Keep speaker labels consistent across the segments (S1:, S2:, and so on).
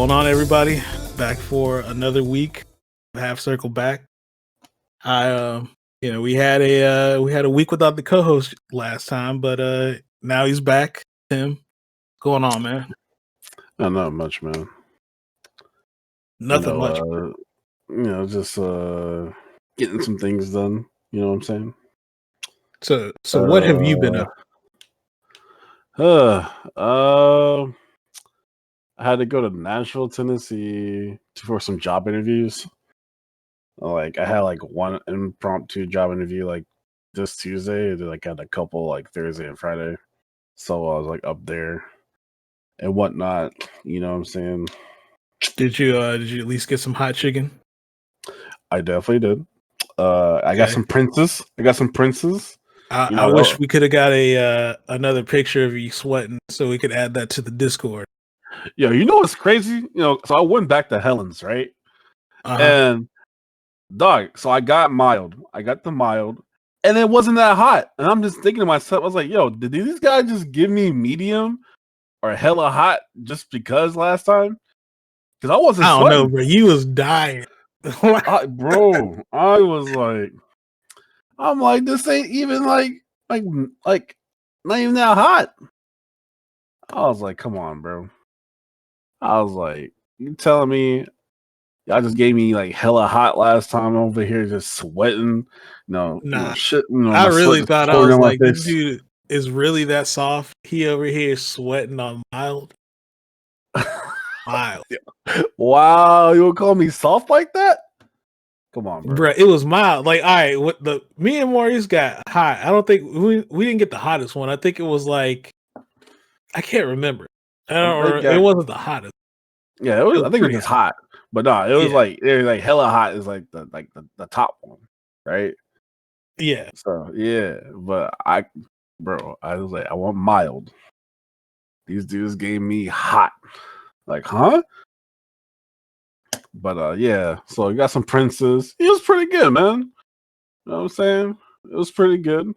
S1: going on, everybody? Back for another week. Half circle back. We had a week without the co-host last time, but now he's back. Tim, what's going on, man?
S2: Not much, man.
S1: Nothing much.
S2: Just getting some things done. You know what I'm saying?
S1: So what have you been up?
S2: I had to go to Nashville, Tennessee for some job interviews. I had one impromptu job interview this Tuesday. And had a couple Thursday and Friday. So I was up there and whatnot. You know what I'm saying?
S1: Did you at least get some hot chicken?
S2: I definitely did. I got some princes.
S1: I wish we could have got another picture of you sweating so we could add that to the Discord.
S2: Yo, you know what's crazy? So I went back to Helen's, right? And dog, so I got the mild, and it wasn't that hot. And I'm just thinking to myself, I was like, yo, did these guys just give me medium or hella hot just because last time? Because I wasn't
S1: I don't
S2: sweating.
S1: know, bro. You was dying.
S2: Bro, I was like, I'm like, this ain't even like not even that hot. I was like, come on, bro. I was like, you telling me y'all just gave me hella hot last time over here just sweating? Shit.
S1: I really thought I was like, this dude is really that soft. He over here sweating on mild. Mild.
S2: Wow, you would call me soft like that? Come on, bro.
S1: It was mild. All right, me and Maurice got hot. I don't think we didn't get the hottest one. I think it was I can't remember. It wasn't the hottest.
S2: Yeah, I think it was just hot. But no, it was hella hot is the top one, right?
S1: Yeah.
S2: So yeah, but I was like, I want mild. These dudes gave me hot. Huh? But yeah, so you got some princes. It was pretty good, man. You know what I'm saying? It was pretty good.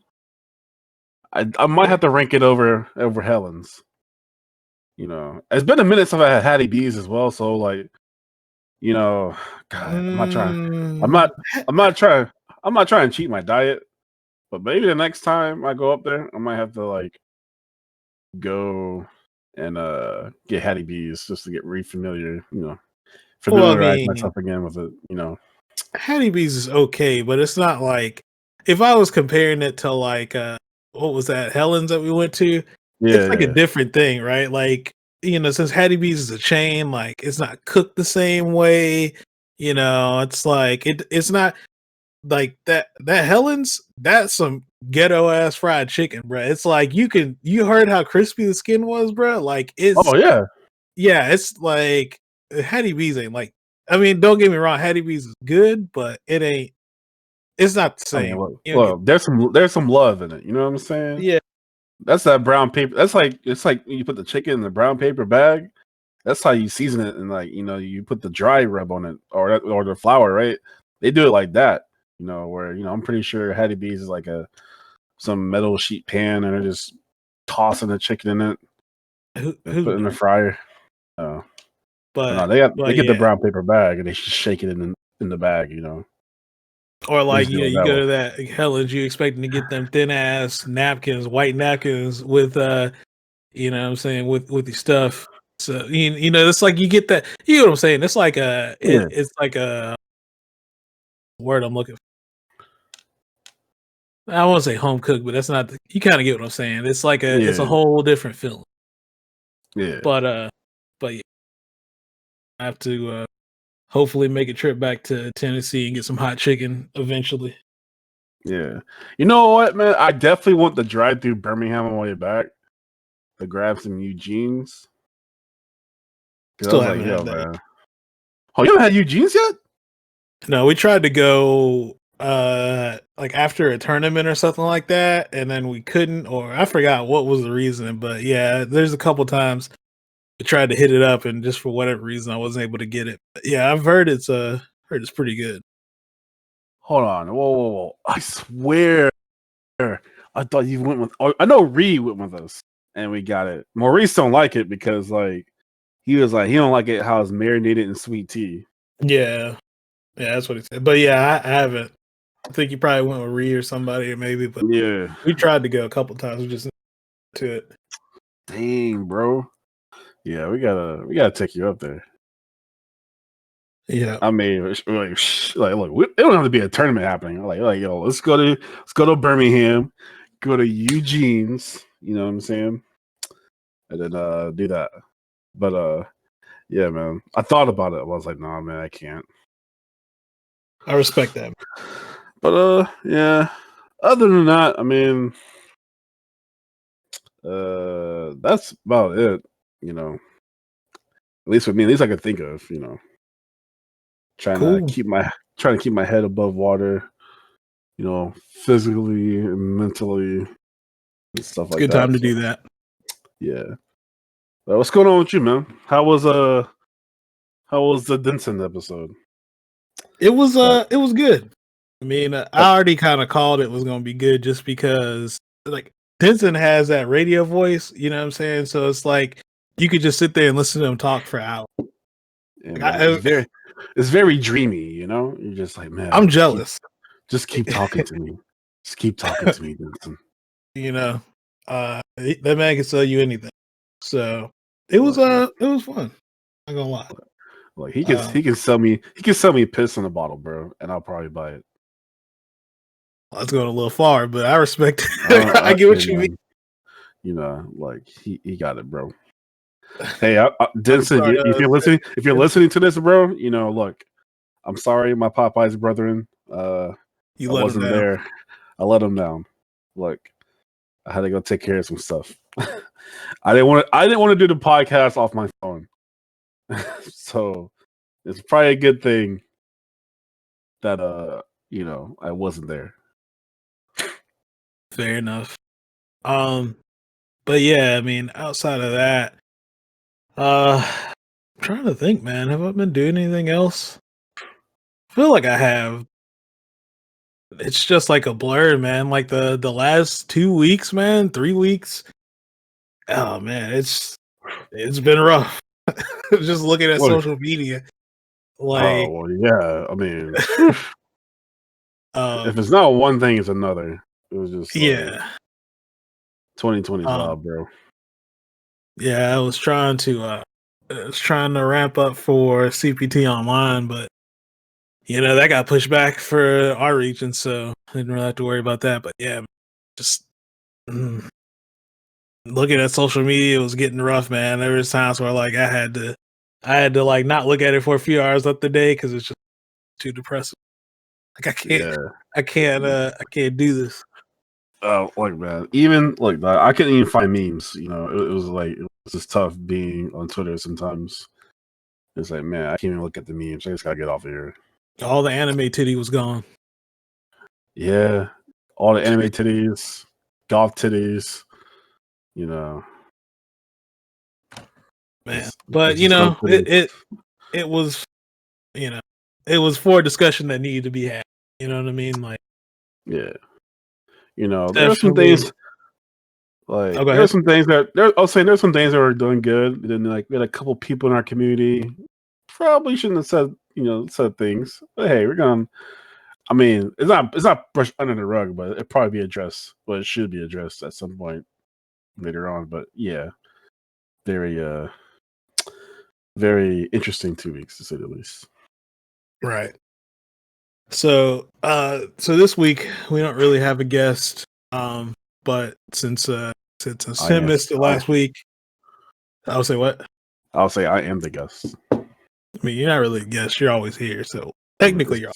S2: I might have to rank it over Helen's. It's been a minute since I had Hattie B's as well, so God, I'm not trying to cheat my diet, but maybe the next time I go up there, I might have to go and get Hattie B's just to get familiarize myself again with it.
S1: Hattie B's is okay, but it's not if I was comparing it to what was that Helen's that we went to? It's a different thing, right? Since Hattie B's is a chain, it's not cooked the same way. It's it's not like that Helen's, that's some ghetto ass fried chicken, bro. It's you heard how crispy the skin was, bro. It's it's Hattie B's ain't don't get me wrong, Hattie B's is good, but it's not the same.
S2: Well, there's some love in it. You know what I'm saying?
S1: Yeah.
S2: That's that brown paper. It's like you put the chicken in the brown paper bag. That's how you season it, and you put the dry rub on it or the flour, right? They do it like that, where I'm pretty sure Hattie B's is some metal sheet pan, and they're just tossing the chicken in it, and put it in the fryer. But no, they get the brown paper bag and they shake it in the bag,
S1: Or you go to that Helen's, you expecting to get them thin ass napkins, white napkins with what I'm saying, with the stuff. So it's you get that, you know what I'm saying? It's it's like a word I'm looking for. I won't say home cooked, but that's not you kind of get what I'm saying. It's it's a whole different feeling.
S2: Yeah.
S1: But yeah. I have to hopefully make a trip back to Tennessee and get some hot chicken eventually.
S2: Yeah. You know what, man? I definitely want the drive through Birmingham on the way back to grab some Eugene's.
S1: Still haven't had that.
S2: Man. Oh, you haven't had Eugene's yet?
S1: No, we tried to go after a tournament or something like that, and then we couldn't, or I forgot what was the reason, but yeah, there's a couple times I tried to hit it up, and just for whatever reason I wasn't able to get it. But yeah, I've heard it's pretty good.
S2: Hold on. Whoa. I swear I thought you went with I know Reed went with us and we got it. Maurice don't like it because he was like, he don't like it how it's marinated in sweet tea.
S1: Yeah, that's what he said. But yeah, I haven't. I think he probably went with Reed or somebody, maybe. But
S2: yeah,
S1: we tried to go a couple times. We just to it.
S2: Dang, bro. Yeah, we gotta take you up there.
S1: Yeah,
S2: I mean, like look, it don't have to be a tournament happening. Like, yo, let's go to Birmingham, go to Eugene's. You know what I'm saying? And then do that. But yeah, man. I thought about it. I was like, nah, man, I can't.
S1: I respect that.
S2: But yeah. Other than that, I mean, that's about it. You know, at least with me, at least I could think of. You know,
S1: Cool.
S2: trying to keep my head above water. You know, physically and mentally and stuff
S1: It's a
S2: like
S1: good
S2: that.
S1: time to
S2: So,
S1: do that.
S2: yeah. What's going on with you, man? How was the Denson episode?
S1: It was good. I mean, I already kind of called it was going to be good just because like Denson has that radio voice, you know what I'm saying? So it's like you could just sit there and listen to him talk for hours.
S2: Yeah,
S1: Like,
S2: man, it's very dreamy, you know? You're just like, man,
S1: I'm jealous.
S2: just keep talking to me. Just keep talking to me, Denson.
S1: You know, that man can sell you anything. So it was fun. Not gonna lie.
S2: Like he can sell me piss in a bottle, bro, and I'll probably buy it.
S1: That's going a little far, but I respect it. I get what you mean.
S2: You know, like he got it, bro. Hey, Denson, if you're listening to this, bro, you know, look, I'm sorry, my Popeye's brethren. I wasn't there. I let him down. Look, I had to go take care of some stuff. I didn't want to do the podcast off my phone. So it's probably a good thing that you know, I wasn't there.
S1: Fair enough. But yeah, I mean, outside of that, I'm trying to think, man. Have I been doing anything else? I feel like I have. It's just like a blur, man. Like the last 2 weeks, man, 3 weeks. Oh man, it's been rough. Just looking at
S2: What?
S1: social media,
S2: Oh
S1: like,
S2: well, yeah. I mean, if it's
S1: um,
S2: not one thing, it's another. It was just like
S1: yeah,
S2: 2020's wild, bro.
S1: yeah. I was trying to ramp up for CPT online, but you know that got pushed back for our region, so I didn't really have to worry about that. But yeah, just mm, looking at social media, it was getting rough, man. There was times where like I had to like not look at it for a few hours up the day because it's just too depressing. Like I can't do this.
S2: Look, man. Even like I couldn't even find memes. You know, it was just tough being on Twitter sometimes. It's like, man, I can't even look at the memes. I just gotta get off of here.
S1: All the anime titty was gone.
S2: Yeah, all the anime titties, golf titties. You know,
S1: Man.
S2: it's
S1: But you
S2: just no
S1: know,
S2: titties.
S1: it was, you know, it was for a discussion that needed to be had. You know what I mean? Like,
S2: Yeah, you know, there are some
S1: definitely.
S2: things. Like
S1: Oh, go
S2: there are
S1: ahead.
S2: some things that I'll say there's some things that are doing good. And then like we had a couple people in our community probably shouldn't have said things. But hey, we're gonna. I mean, it's not brushed under the rug, but it probably be addressed. But it should be addressed at some point later on. But yeah, very very interesting 2 weeks to say the least.
S1: Right. So this week we don't really have a guest. But since
S2: I
S1: Tim
S2: am.
S1: missed it last week, I would say what?
S2: I'll say I am the guest.
S1: I mean, you're not really a guest. You're always here. So technically, you're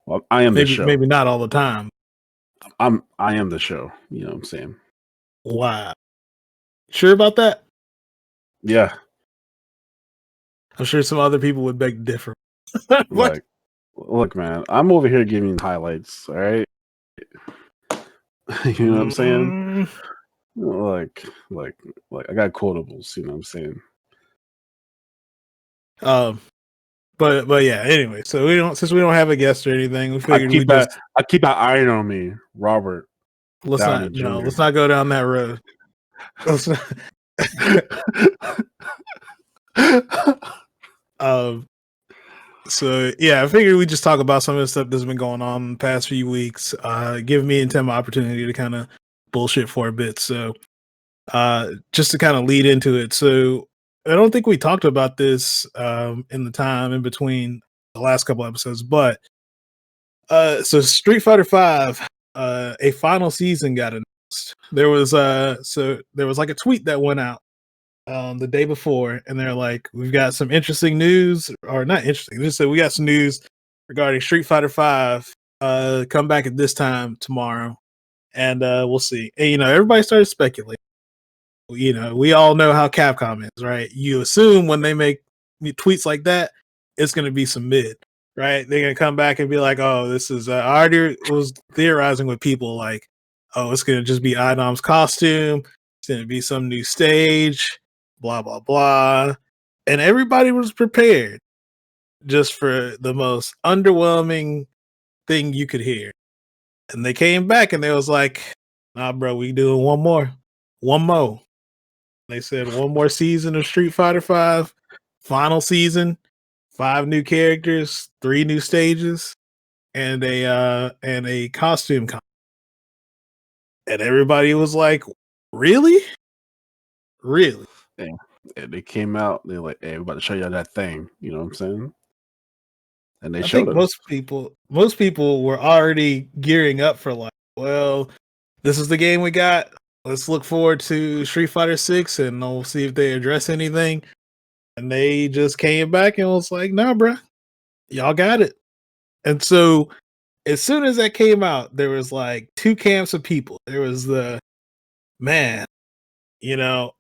S2: Well, I am the show.
S1: maybe not all the time.
S2: I am the show. You know what I'm saying?
S1: Wow. Sure about that?
S2: Yeah.
S1: I'm sure some other people would beg to differ. What?
S2: Like, look, man, I'm over here giving highlights. All right. You know what I'm saying?
S1: Mm,
S2: Like, I got quotables. You know what I'm saying?
S1: but yeah. Anyway, so since we don't have a guest or anything, we figured we just
S2: I keep that iron on me, Robert Downey Jr.
S1: let's not go down that road. Let's not, Um, so yeah, I figured we just talk about some of the stuff that's been going on in the past few weeks. Give me and Tim an opportunity to kind of bullshit for a bit. So just to kind of lead into it. So I don't think we talked about this in the time in between the last couple episodes, but so Street Fighter Five, a final season got announced. There was like a tweet that went out the day before, and they're like, "We've got some interesting news, or not interesting. They just said we got some news regarding Street Fighter Five. Come back at this time tomorrow, and we'll see." And everybody started speculating. We all know how Capcom is, right? You assume when they make tweets like that, it's going to be some mid, right? They're going to come back and be like, "Oh, this is." I already was theorizing with people like, "Oh, it's going to just be Idom's costume. It's going to be some new stage, blah blah blah," and everybody was prepared just for the most underwhelming thing you could hear. And they came back and they was like, "Nah, bro, we doing one more." They said one more season of Street Fighter Five, final season, 5 new characters, 3 new stages, and a costume and everybody was like, "Really? Really?"
S2: And they came out, they're like, "Hey, we're about to show you that thing." You know what I'm saying? And they
S1: I
S2: showed
S1: think
S2: us.
S1: most people were already gearing up for like, well, this is the game we got. Let's look forward to Street Fighter 6 and we'll see if they address anything. And they just came back and was like, "Nah, bruh, y'all got it." And so as soon as that came out, there was like 2 camps of people. There was the man,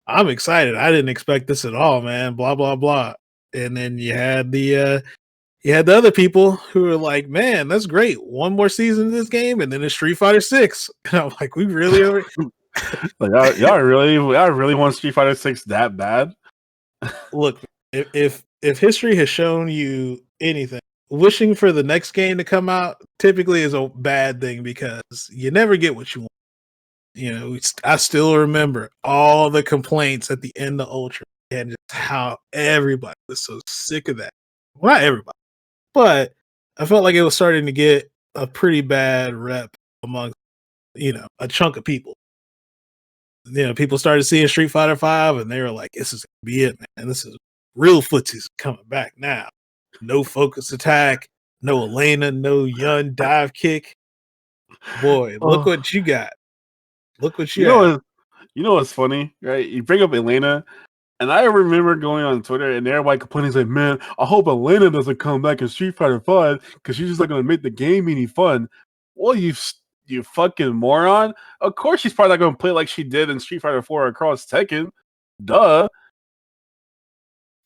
S1: I'm excited. I didn't expect this at all, man. Blah blah blah. And then you had the other people who were like, "Man, that's great. One more season of this game, and then it's Street Fighter 6." And I'm like, "We really are."
S2: Like, y'all really want Street Fighter 6 that bad?
S1: Look, if history has shown you anything, wishing for the next game to come out typically is a bad thing because you never get what you want. I still remember all the complaints at the end of Ultra and just how everybody was so sick of that. Well, not everybody, but I felt like it was starting to get a pretty bad rep among a chunk of people. People started seeing Street Fighter Five, and they were like, "This is gonna be it, man. This is real footsies coming back now. No focus attack, no Elena, no Yun dive kick. Boy, look
S2: Oh,
S1: what you got. Look what
S2: you
S1: you
S2: know
S1: have."
S2: what? You know what's funny, right? You bring up Elena, and I remember going on Twitter and everybody complaining, like, "Man, I hope Elena doesn't come back in Street Fighter 5 because she's just not gonna make the game any fun." Well, you fucking moron! Of course, she's probably not gonna play like she did in Street Fighter 4 across Tekken. Duh.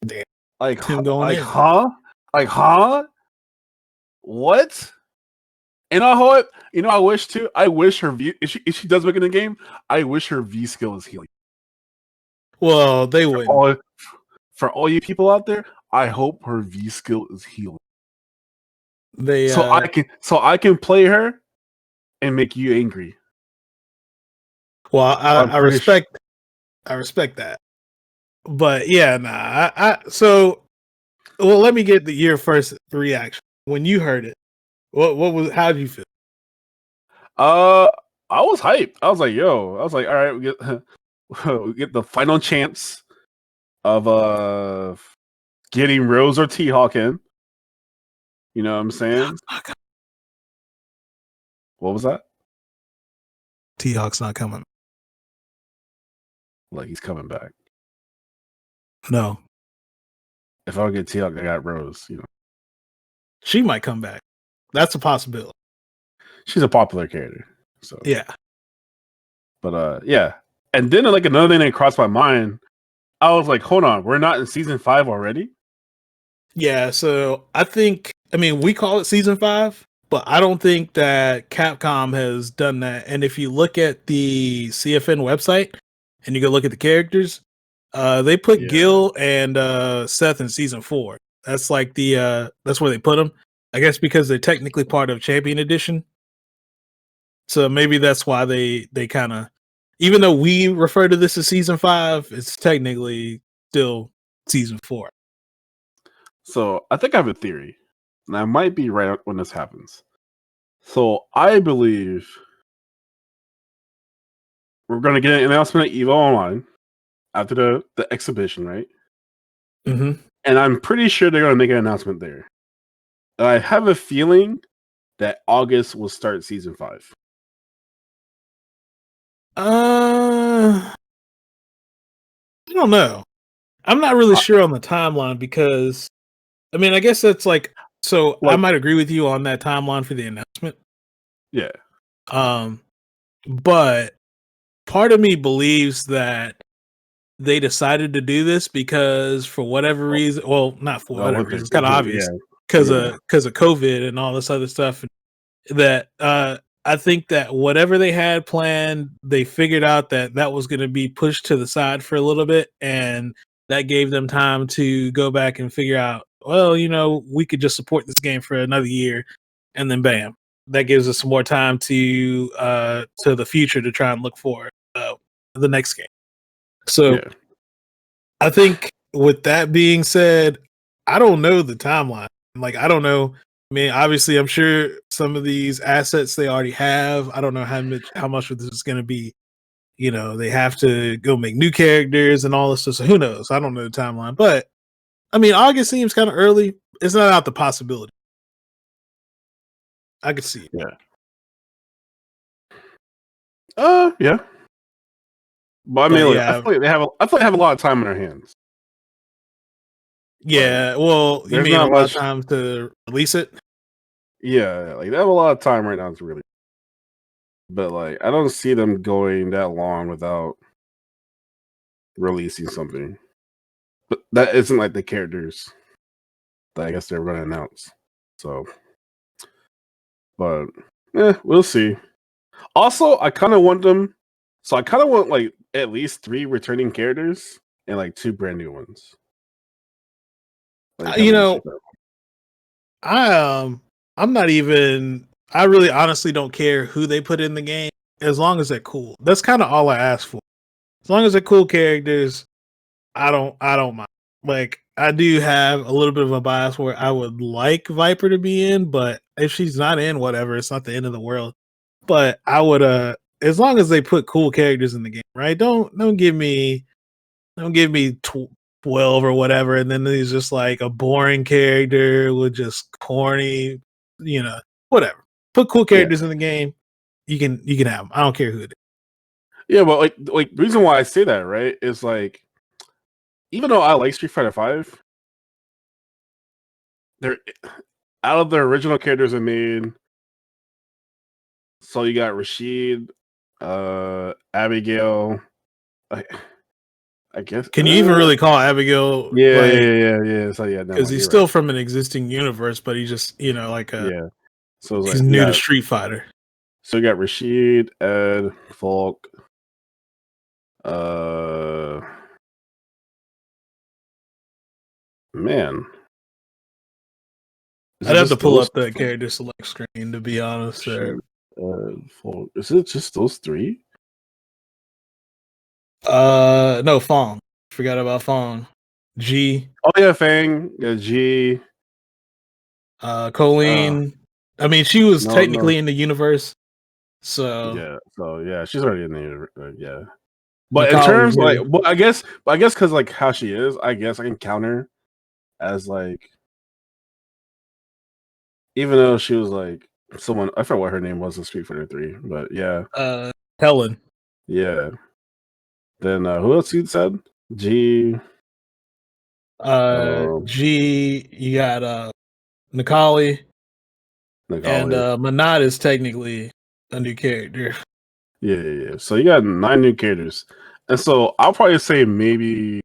S1: Damn,
S2: Like,
S1: Tim going
S2: like,
S1: in.
S2: huh? Like, huh? What? And I hope, I wish too. I wish her V. If she does make it in the game, I wish her V skill is healing.
S1: Well, they
S2: For
S1: wouldn't.
S2: all for all you people out there, I hope her V skill is healing.
S1: They
S2: So I can play her and make you angry.
S1: well,
S2: I'm
S1: I
S2: pretty sure.
S1: respect that. But yeah, nah. So well, let me get your first reaction when you heard it. What was how did you feel?
S2: Uh, I was hyped. I was like, "Yo!" I was like, "All right, we get we get the final chance of getting Rose or T Hawk in." You know what I'm saying? What was that?
S1: T Hawk's not coming.
S2: Like, he's coming back.
S1: No,
S2: If I don't get T Hawk, I got Rose.
S1: she might come back. That's a possibility.
S2: She's a popular character. So,
S1: Yeah.
S2: but yeah. And then like another thing that crossed my mind, I was like, hold on, we're not in season 5 already?
S1: Yeah. So I mean, we call it season 5, but I don't think that Capcom has done that. And if you look at the CFN website and you go look at the characters, they put
S2: Yeah.
S1: Gil and Seth in season 4. That's like that's where they put them. I guess because they're technically part of Champion Edition. So maybe that's why they kind of, even though we refer to this as season 5, it's technically still season 4.
S2: So I think I have a theory, and I might be right when this happens. So I believe we're going to get an announcement at Evo Online after the exhibition, right?
S1: Mm-hmm.
S2: And I'm pretty sure they're going to make an announcement there. And I have a feeling that August will start season 5.
S1: I don't know. I'm not really sure on the timeline because, I mean, I guess that's like, so I
S2: Like,
S1: might agree with you on that timeline for the announcement.
S2: yeah.
S1: But part of me believes that they decided to do this because for whatever reason, well, not for whatever reason,
S2: Olympics.
S1: it's kind of obvious
S2: Yeah.
S1: because
S2: Yeah.
S1: of COVID and all this other stuff. That I think that whatever they had planned, they figured out that that was going to be pushed to the side for a little bit, and that gave them time to go back and figure out, well, we could just support this game for another year, and then bam, that gives us some more time to the future to try and look for the next game. So
S2: Yeah.
S1: I think with that being said, I don't know the timeline. Like, I don't know. I mean, obviously, I'm sure some of these assets they already have. I don't know how much of this is going to be. They have to go make new characters and all this stuff. So who knows? I don't know the timeline, but I mean, August seems kind of early. It's not out the possibility. I could see it.
S2: Yeah. Yeah. But I
S1: But
S2: mean, like, I
S1: yeah,
S2: feel like they have a lot of time on their hands. Like,
S1: yeah. Well, you
S2: there's
S1: mean a
S2: not
S1: lot of
S2: much.
S1: time to release it?
S2: Yeah, like they have a lot of time right now to really. But like, I don't see them going that long without releasing something. But that isn't like the characters that I guess they're going to announce. So, but we'll see. Also, I kind of want them. So I kind of want like at least 3 returning characters and like 2 brand new ones. Like
S1: You
S2: kind of
S1: know,
S2: shake up.
S1: I I'm not even I really honestly don't care who they put in the game as long as they're cool. That's kind of all I ask for. As long as they're cool characters, I don't mind. Like, I do have a little bit of a bias where I would like Viper to be in, but if she's not in, whatever, it's not the end of the world. But I would as long as they put cool characters in the game, right? Don't give me 12 or whatever, and then he's just like a boring character with just corny, whatever. Put cool
S2: Yeah,
S1: characters in the game. You can have them. I don't care who it is.
S2: yeah, but like the reason why I say that right is like even though I like Street Fighter Five, they're out of the original characters I made. So you got Rashid, Abigail. I, I guess.
S1: Can you even really call Abigail
S2: Yeah, yeah,
S1: like
S2: yeah, yeah. So yeah, never
S1: because
S2: mind.
S1: he's
S2: You're right.
S1: still from an existing universe, but he just
S2: Yeah. So it's
S1: he's
S2: like you
S1: new to
S2: got
S1: Street Fighter.
S2: so you got Rashid, Ed, Falk, uh, man, is
S1: I'd
S2: it
S1: have to
S2: just
S1: pull
S2: those?
S1: up the character select screen to be honest. There.
S2: Rashid, Falk. Is it just those 3?
S1: No, Fong. Forgot about Fong. G.
S2: Oh yeah, Fang, yeah, G. Uh,
S1: Colleen. I mean, she was
S2: no.
S1: technically in the universe, so
S2: Yeah, so yeah, she's already in there. Yeah, but in
S1: Nikali's
S2: terms like,
S1: new.
S2: but I guess because like how she is, I guess I can count her as like, even though she was like someone, I forgot what her name was in Street Fighter 3, but yeah,
S1: Helen.
S2: yeah. Then who else you said? G.
S1: G. You got Nikali, and
S2: Nagali.
S1: Manat is technically a new character.
S2: Yeah. So you got 9 new characters, and so I'll probably say maybe.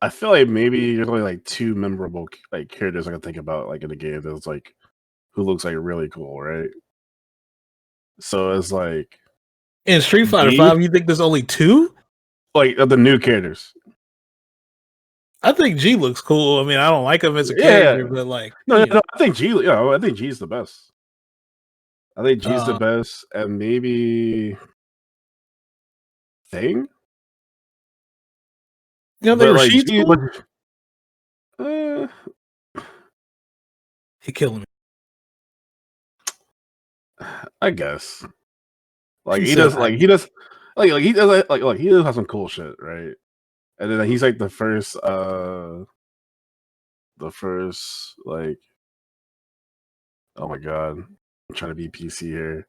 S2: I feel like maybe there's only like 2 memorable like characters I can think about like in the game that's like who looks like really cool, right? So it's like
S1: In Street Fighter
S2: G,
S1: 5, you think there's only 2?
S2: like of the new characters.
S1: I think G looks cool. I mean, I don't like him as a
S2: Yeah,
S1: character, but like,
S2: no. I think G. Yeah, I think G's the best. I think G's the
S1: uh,
S2: best, and maybe Thing.
S1: You don't think
S2: But like
S1: Rashid's
S2: G,
S1: cool?
S2: uh,
S1: He killing me.
S2: I guess like
S1: She
S2: he
S1: said,
S2: does like he does like he does like he does have some cool shit, right? And then he's like the first like oh my god, I'm trying to be PC here.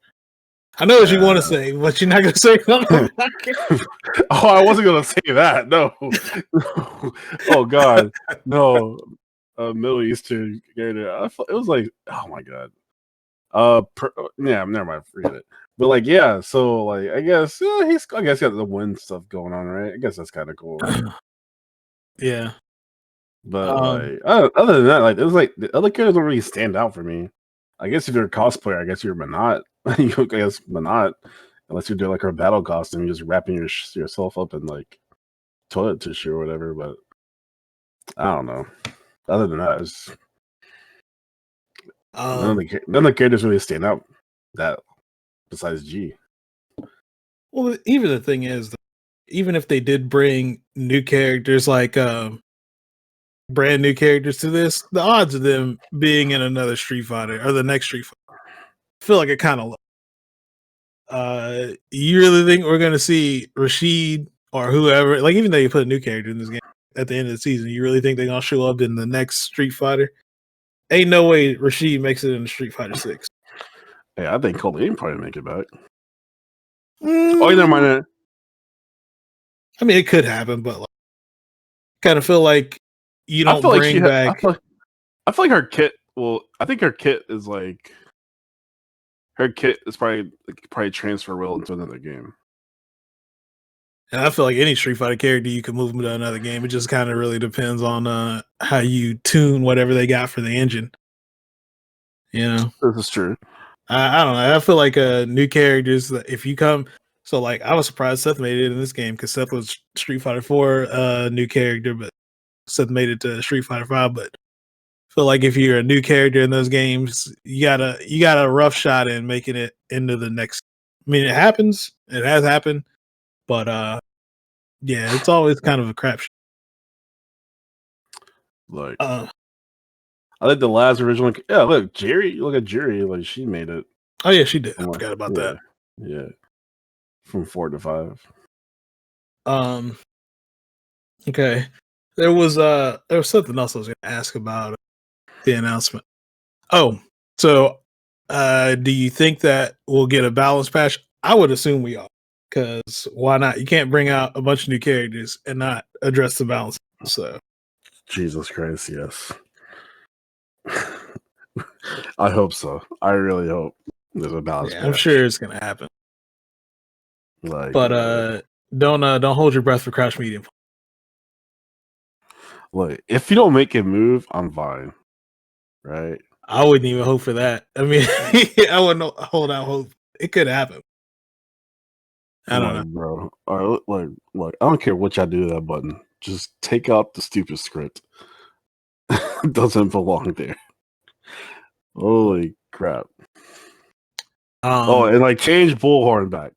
S1: I know what you want to say, but you're not going to say it on the podcast.
S2: Oh, I wasn't gonna say that. No. Oh God, no. Middle Eastern character. It was like, oh my God. Yeah, never mind. Forget it. But like, yeah. So like, I guess I guess he got the win stuff going on, right? I guess that's kind of cool.
S1: Yeah.
S2: But like, other than that, like, it was like the other characters don't really stand out for me. I guess if you're a cosplayer, I guess you're Manat. I guess Manat, unless you're doing like a battle costume, you're just wrapping yourself up in like toilet tissue or whatever. But I don't know. Other than that, none of the characters really stand out. That besides G.
S1: Well, even the thing is, even if they did bring new characters, like brand new characters to this, the odds of them being in another Street Fighter or the next Street Fighter, I feel like it kind of low. You really think we're gonna see Rashid or whoever? Like, even though you put a new character in this game at the end of the season, you really think they're gonna show up in the next Street Fighter? Ain't no way Rashid makes it in Street Fighter 6.
S2: Yeah, I think Colleen probably make it back. Oh, never
S1: Mm,
S2: mind.
S1: I mean, it could happen, but like, kind of feel like you
S2: I
S1: don't
S2: feel like she
S1: bring
S2: had.
S1: back.
S2: I feel like her kit. Well, I think her kit is like her kit is probably transferable into another game.
S1: And I feel like any Street Fighter character you can move them to another game. It just kind of really depends on how you tune whatever they got for the engine. You know,
S2: This is true.
S1: I don't know. I feel like new characters that if you come, so like I was surprised Seth made it in this game because Seth was Street Fighter 4 new character, but Seth made it to Street Fighter 5. But I feel like if you're a new character in those games, you got a rough shot in making it into the next. I mean, it happens. It has happened, but yeah, it's always kind of a crapshoot.
S2: Like, I think the last original. Yeah, look, Jerry. Look at Jerry. Like, she made it.
S1: Oh yeah, she did. I forgot about that.
S2: Yeah, from 4 to 5.
S1: Okay. There was something else I was going to ask about the announcement. Oh, so do you think that we'll get a balance patch? I would assume we are, because why not? You can't bring out a bunch of new characters and not address the balance. So
S2: Jesus Christ, yes. I hope so. I really hope there's a balance patch.
S1: I'm sure it's going to happen.
S2: Like,
S1: but don't hold your breath for Crouch Medium.
S2: Look, if you don't make it move, I'm fine. Right?
S1: I wouldn't even hope for that. I mean, I wouldn't hold out hope. It could happen. I don't know,
S2: bro. All right, like, I don't care what y'all do to that button. Just take out the stupid script. It doesn't belong there. Holy crap! And like change Bullhorn back.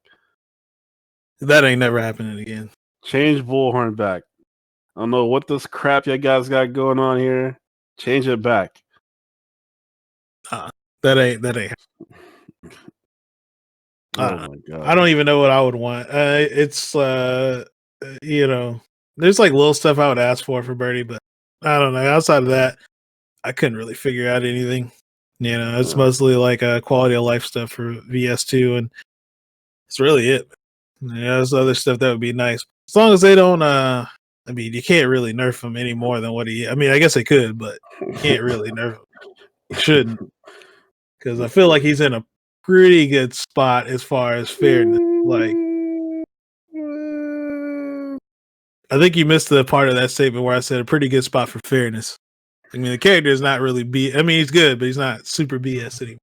S1: That ain't never happening again.
S2: Change Bullhorn back. I don't know what this crap you guys got going on here. Change it back.
S1: That ain't.
S2: Oh my god!
S1: I don't even know what I would want. It's you know, there's like little stuff I would ask for Birdie, but I don't know. Outside of that, I couldn't really figure out anything. You know, it's mostly like quality of life stuff for VS2, and it's really it. Yeah, there's other stuff that would be nice as long as they don't. I mean, you can't really nerf him any more than what he. I mean, I guess they could, but you can't really nerf him. You shouldn't, because I feel like he's in a pretty good spot as far as fairness. Like, I think you missed the part of that statement where I said a pretty good spot for fairness. I mean, the character is not really I mean, he's good, but he's not super BS anymore.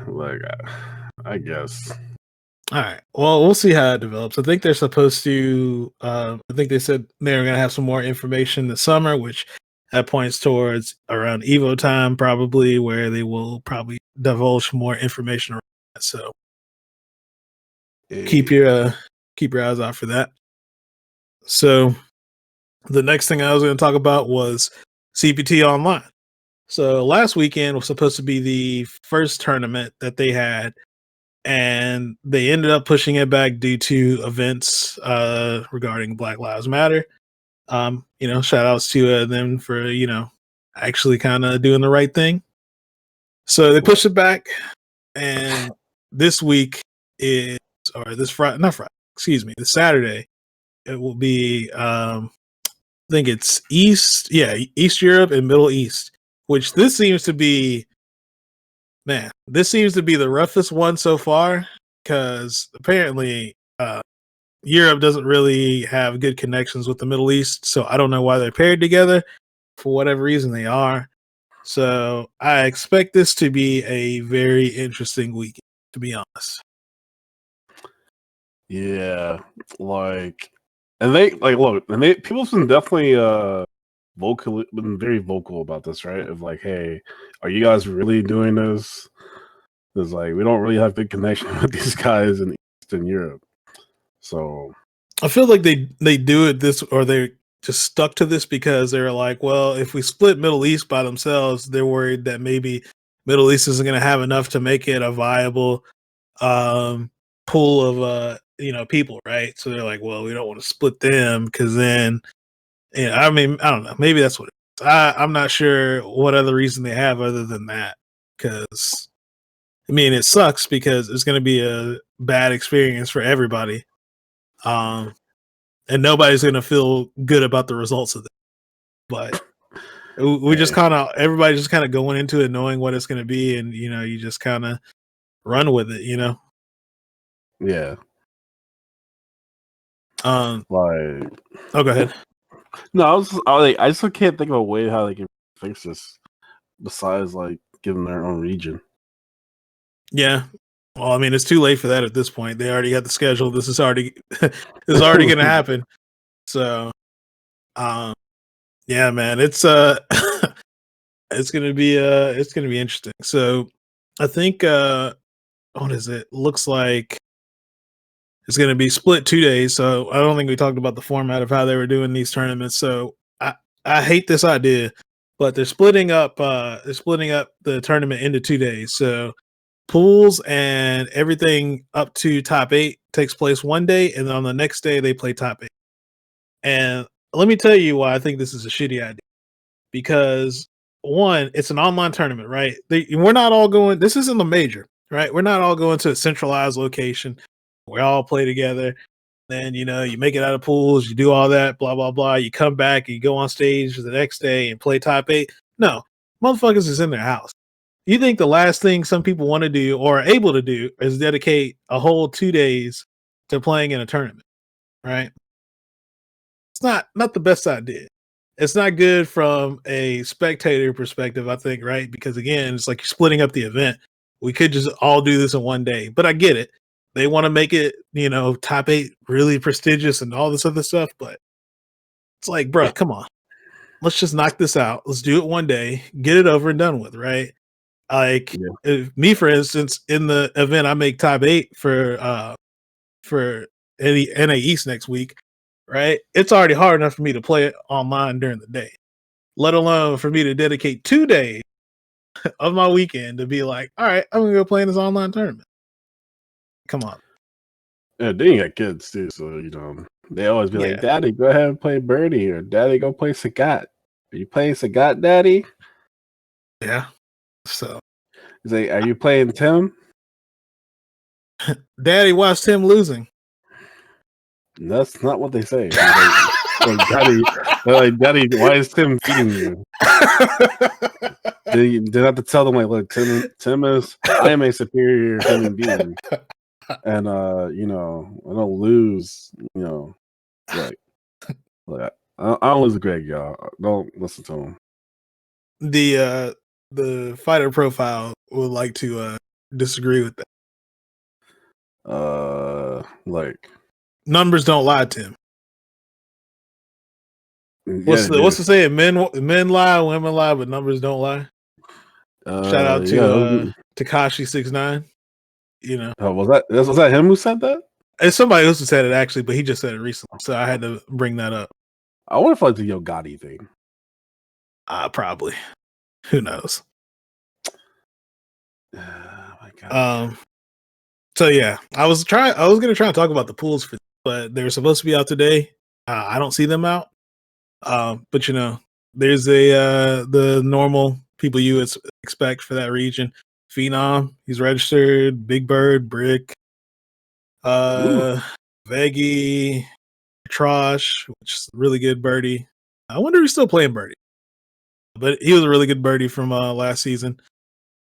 S2: Like, I guess.
S1: All right. Well, we'll see how it develops. I think they're supposed to. I think they said they're going to have some more information this summer, which that points towards around Evo time, probably, where they will probably divulge more information around that. So keep your eyes out for that. So the next thing I was going to talk about was CPT Online. So last weekend was supposed to be the first tournament that they had, and they ended up pushing it back due to events regarding Black Lives Matter. Shout outs to them for actually kind of doing the right thing. So they pushed it back, and this week is or this Friday, not Friday, excuse me, this Saturday. It will be I think it's East Europe and Middle East, which this seems to be, man, this seems to be the roughest one so far because apparently Europe doesn't really have good connections with the Middle East. So I don't know why they're paired together. For whatever reason, they are. So I expect this to be a very interesting weekend, to be honest.
S2: Yeah, and they look, and people's been definitely been very vocal about this, right? Of like, hey, are you guys really doing this? It's like we don't really have good connection with these guys in Eastern Europe. So
S1: I feel like they do it this, or they're just stuck to this because they're like, well, if we split Middle East by themselves, they're worried that maybe Middle East isn't going to have enough to make it a viable pool of people, right? So they're like, well, we don't want to split them because then, I mean, I don't know, maybe that's what it is. I'm not sure what other reason they have other than that, because I mean, it sucks because it's going to be a bad experience for everybody. And nobody's going to feel good about the results of it. But we just everybody just kind of going into it knowing what it's going to be, and you just kind of run with it,
S2: yeah.
S1: Oh, go ahead.
S2: No, I just can't think of a way how they can fix this besides like giving their own region.
S1: Yeah. Well, I mean, it's too late for that at this point. They already got the schedule. This is already going to happen. So, yeah, man, it's it's gonna be interesting. So, I think what is it? Looks like it's going to be split 2 days. So I don't think we talked about the format of how they were doing these tournaments. So I hate this idea, but they're splitting up the tournament into 2 days. So pools and everything up to top 8 takes place one day, and then on the next day they play top 8. And let me tell you why I think this is a shitty idea. Because one, it's an online tournament, right? We're not all going. This isn't the major, right? We're not all going to a centralized location. We all play together. Then you make it out of pools, you do all that, blah blah blah. You come back, and you go on stage the next day and play top 8. No, motherfuckers is in their house. You think the last thing some people want to do or are able to do is dedicate a whole 2 days to playing in a tournament, right? It's not the best idea. It's not good from a spectator perspective, I think, right? Because again, it's like you're splitting up the event. We could just all do this in one day, but I get it. They want to make it, top 8 really prestigious and all this other stuff, but it's like, bro, come on. Let's just knock this out. Let's do it one day, get it over and done with, right? Like me, for instance, in the event I make top 8 for any NA East next week, right? It's already hard enough for me to play it online during the day, let alone for me to dedicate 2 days of my weekend to be like, all right, I'm gonna go play in this online tournament. Come on.
S2: Yeah, they got kids too, so they always be like, "Daddy, go ahead and play Birdie," or "Daddy, go play Sagat." Are you playing Sagat, Daddy?
S1: Yeah. So
S2: he's like, "Are you playing Tim?"
S1: Daddy, watch Tim losing.
S2: That's not what they say. Daddy, why is Tim beating you? They have to tell them, like, look, Tim is, I am a superior human being, and I don't lose. Like I don't lose a Greg, y'all. Don't listen to him.
S1: The fighter profile would like to disagree with that.
S2: Like
S1: numbers don't lie, Tim.
S2: Yeah,
S1: what's the saying? Men lie, women lie, but numbers don't lie. Shout out to Takashi 6ix9ine.
S2: was that him who said that?
S1: It's somebody else who said it actually, but he just said it recently, so I had to bring that up.
S2: I wonder if like the Yo Gotti thing.
S1: Probably. Who knows?
S2: Oh my god.
S1: Um. So yeah, I was gonna try and talk about the pools but they're supposed to be out today. I don't see them out. But there's the normal people you would expect for that region. Phenom, he's registered. Big Bird, Brick,
S2: Ooh.
S1: uh, Veggie, Trosh, which is a really good birdie. I wonder if he's still playing birdie, but he was a really good birdie from last season.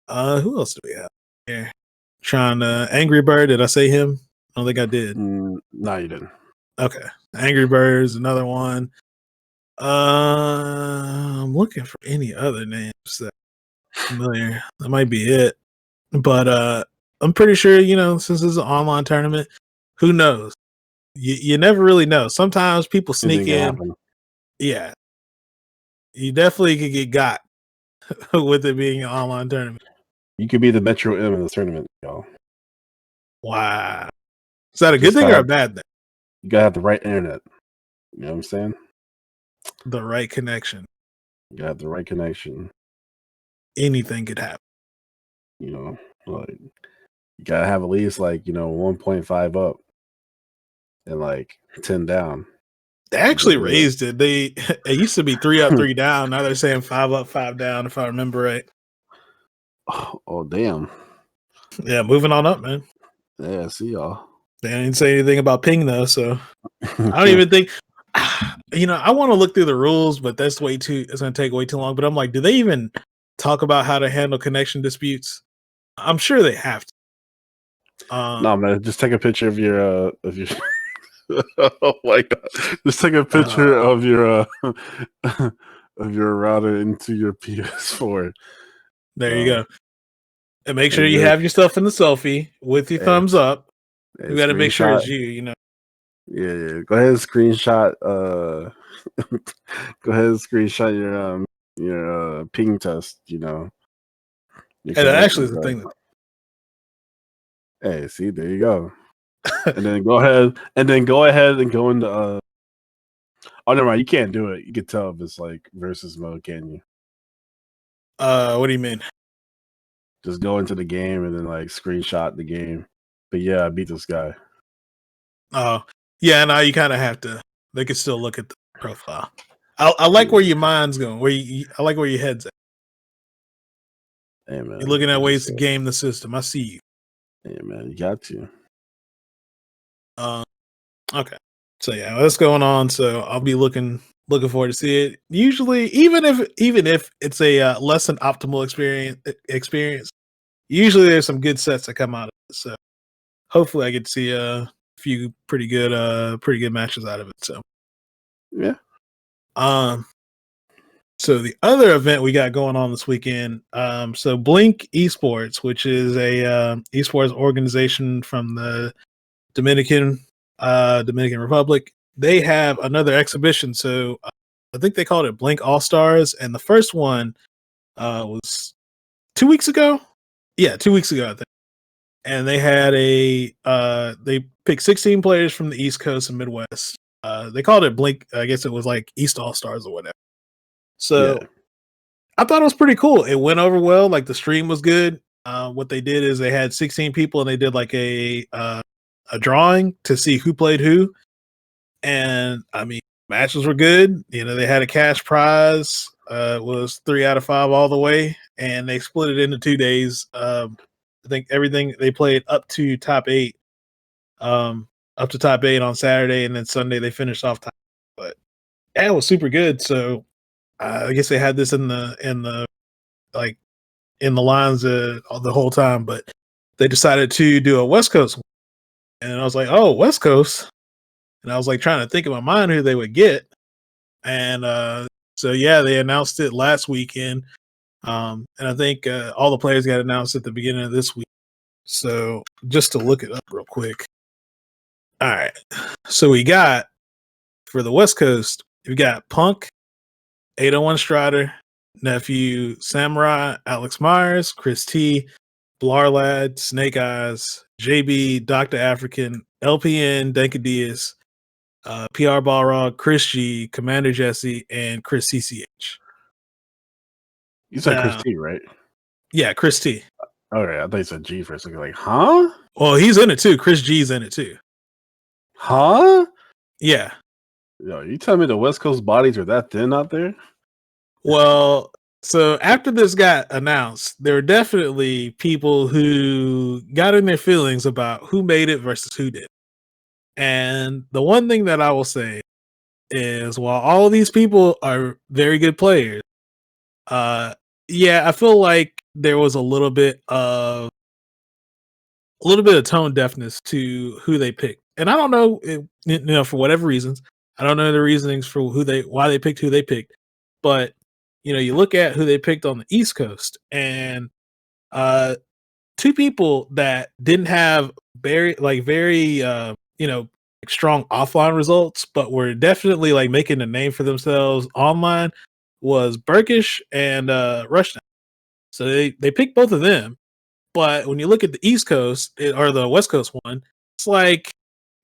S1: Who else do we have here? Trying Angry Bird. Did I say him? I don't think I did.
S2: No, you didn't.
S1: Okay, Angry Bird is another one. I'm looking for any other names that are familiar. That might be it. But I'm pretty sure, since it's an online tournament, who knows? You never really know. Sometimes people sneak
S2: Anything can
S1: in.
S2: happen.
S1: Yeah. You definitely could get got with it being an online tournament.
S2: You could be the Metro M in this tournament, y'all.
S1: Wow. Is that a good thing or a bad thing?
S2: You gotta have the right internet. You know what I'm saying?
S1: The right connection.
S2: You gotta have the right connection.
S1: Anything could happen.
S2: Like you gotta have at least 1.5 up and 10 down.
S1: They actually raised it. It used to be 3 up, 3 down. Now they're saying 5 up, 5 down, if I remember right.
S2: Oh damn.
S1: Yeah, moving on up, man.
S2: Yeah, see y'all.
S1: They didn't say anything about ping though, so I don't even think. I want to look through the rules, but it's going to take way too long. But I'm like, do they even talk about how to handle connection disputes? I'm sure they have to.
S2: No, man, just take a picture of your oh my god! Just take a picture of your of your router into your PS4.
S1: There you go, and make sure you have yourself in the selfie with your thumbs up. You got to make sure it's you.
S2: Yeah. Go ahead and screenshot. Go ahead and screenshot your ping test.
S1: And that actually is the thing.
S2: Hey, see, there you go. And then go ahead and go into. Oh, never mind. You can't do it. You can tell if it's versus mode, can you?
S1: What do you mean?
S2: Just go into the game and then screenshot the game. But yeah, I beat this guy.
S1: Oh, yeah. Now you kind of have to. They can still look at the profile. I like where your mind's going. I like where your head's at.
S2: Hey man,
S1: you're looking at ways to game the system. I see you.
S2: Hey man, you got to.
S1: Okay. So yeah, that's going on. So I'll be looking forward to see it. Usually, even if it's a less than optimal experience, usually there's some good sets that come out of it. So hopefully, I get to see a few pretty good matches out of it. So
S2: yeah.
S1: So the other event we got going on this weekend, so Blink Esports, which is a esports organization from the Dominican Republic, they have another exhibition. So I think they called it Blink All Stars, and the first one was 2 weeks ago. Yeah, 2 weeks ago, I think. And they had they picked 16 players from the East Coast and Midwest. They called it Blink. I guess it was like East All Stars or whatever. So I thought it was pretty cool. It went over well. Like the stream was good. What they did is they had 16 people and they did like a drawing to see who played who. And I mean, matches were good. They had a cash prize. It was 3 out of 5 all the way, and they split it into 2 days. I think everything they played up to top 8, on Saturday, and then Sunday they finished off top. But yeah, it was super good. So I guess they had this in the lines the whole time, but they decided to do a West Coast one. And I was like, oh, West Coast. And I was like trying to think in my mind who they would get. And so yeah, they announced it last weekend. And I think all the players got announced at the beginning of this week. So just to look it up real quick. All right. So we got for the West Coast, we got Punk, 801 Strider, Nephew Samurai, Alex Myers, Chris T, Blarlad, Snake Eyes, JB, Dr. African, LPN, Dankadias, PR Balrog, Chris G, Commander Jesse, and Chris CCH.
S2: You said Chris
S1: Now,
S2: T, right?
S1: yeah, Chris T.
S2: All right, I thought you said G for a second. Like, huh?
S1: Well, he's in it too. Chris G's in it too.
S2: Huh?
S1: Yeah.
S2: Yo, you telling me the West Coast bodies are that thin out there?
S1: Well, so after this got announced, there were definitely people who got in their feelings about who made it versus who did. And the one thing that I will say is while all of these people are very good players, yeah, I feel like there was a little bit of tone deafness to who they picked. And I don't know, for whatever reasons, I don't know the reasonings for why they picked who they picked. But you look at who they picked on the East Coast, and two people that didn't have very strong offline results, but were definitely like making a name for themselves online was Burkish and Rushdown. So they picked both of them, but when you look at the East Coast or the West Coast one, it's like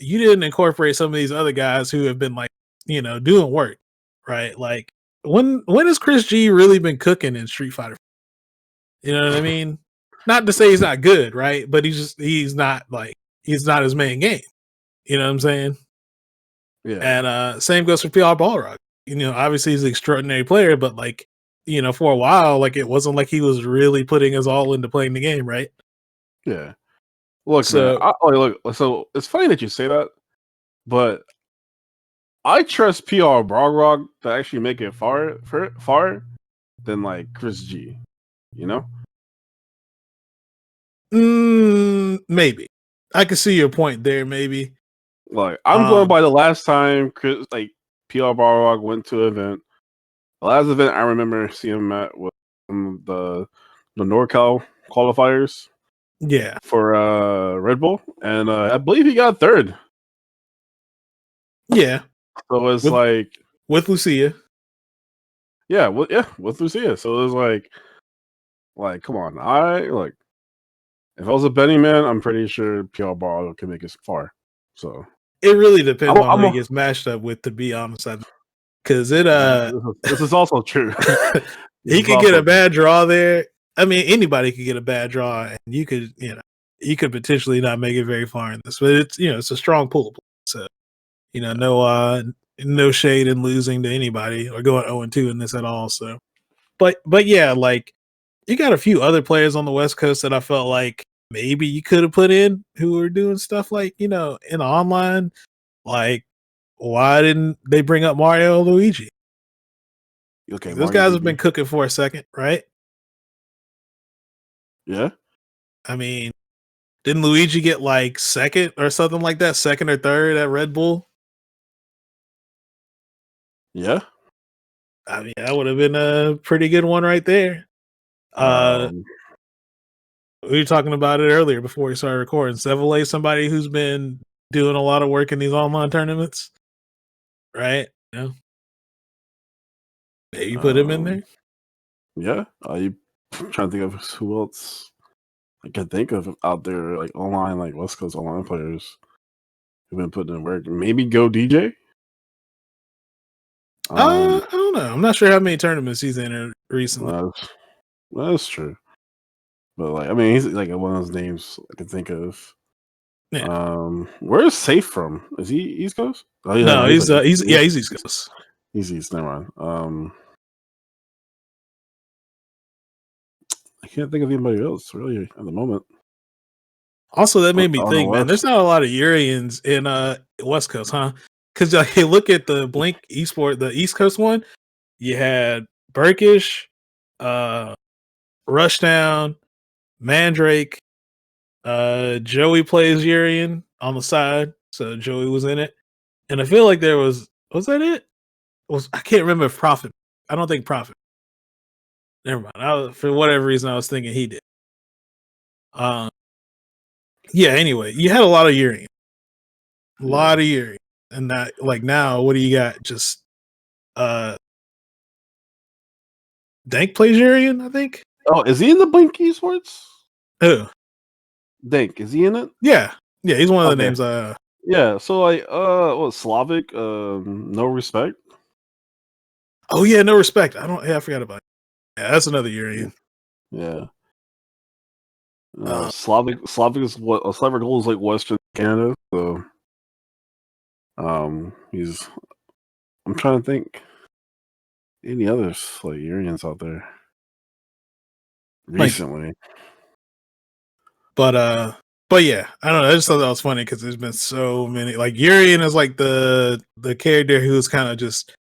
S1: you didn't incorporate some of these other guys who have been like, doing work, right? Like when has Chris G really been cooking in Street Fighter? You know what I mean? Not to say he's not good, right? But he's not his main game. You know what I'm saying?
S2: Yeah,
S1: And same goes for PR Balrog. Obviously he's an extraordinary player, but like, for a while, like it wasn't like he was really putting his all into playing the game, right?
S2: yeah. Look, man.
S1: So
S2: Look. So it's funny that you say that, but I trust PR Brogrog to actually make it far than like Chris G. You know,
S1: maybe I can see your point there. Maybe.
S2: like I'm going by the last time Chris like PR Brogrog went to an event. The last event I remember seeing him at was the NorCal qualifiers
S1: Yeah.
S2: for Red Bull, and I believe he got third.
S1: Yeah.
S2: So it's
S1: with,
S2: like
S1: with Lucia.
S2: yeah, with Lucia. So it was like come on, if I was a betting man, I'm pretty sure PR Ball can make it far. So
S1: it really depends on who
S2: I'm
S1: he gets matched up with. To be honest, because
S2: this is also true.
S1: He could get a bad draw there. I mean, anybody could get a bad draw, and you could potentially not make it very far in this. But it's a strong pool. So no shade in losing to anybody or going 0-2 in this at all. So, but yeah, like you got a few other players on the West Coast that I felt like maybe you could have put in who were doing stuff like in online. Like, why didn't they bring up Mario or Luigi?
S2: Okay,
S1: Those guys have been cooking for a second, right?
S2: Yeah.
S1: I mean, didn't Luigi get like second or something like that, second or third at Red Bull?
S2: Yeah.
S1: I mean, that would have been a pretty good one right there. We were talking about it earlier before we started recording. Seville, somebody who's been doing a lot of work in these online tournaments, right? Maybe you put him in there.
S2: Yeah. You trying to think of who else I can think of out there, like online, like West Coast online players who've been putting in work. Maybe Go DJ.
S1: I don't know. I'm not sure how many tournaments he's entered recently.
S2: That's true. But like, I mean, he's like one of those names I can think of.
S1: Yeah.
S2: Where's Safe from? Is he East Coast? Oh yeah,
S1: No,
S2: no,
S1: he's East Coast.
S2: He's East. Never mind. I can't think of anybody else really at the moment.
S1: Also, that made me think, man. There's not a lot of Urians in West Coast, huh? Because like, you look at the Blink Esport, the East Coast one. You had Burkish, Rushdown, Mandrake, Joey plays Urian on the side, so Joey was in it. And I feel like there was that it? I can't remember if Prophet. I don't think Prophet. Never mind. For whatever reason, I was thinking he did. Yeah. Anyway, you had a lot of Urian, and that like now, what do you got? Just Dank plays Urian, I think.
S2: Oh, is he in the Blink Esports?
S1: Who?
S2: Dank, is he in it?
S1: Yeah, he's one of the names
S2: Yeah, so like what Slavic, no respect.
S1: Oh yeah, no respect. I forgot about it. Yeah, that's another Urian.
S2: Yeah.
S1: Um,
S2: Slavic is what Slavic goal is like Western Canada, so he's I'm trying to think any others like Urians out there
S1: like,
S2: recently.
S1: but yeah, I don't know. I just thought that was funny because there's been so many. Like Urian is like the character who's kind of just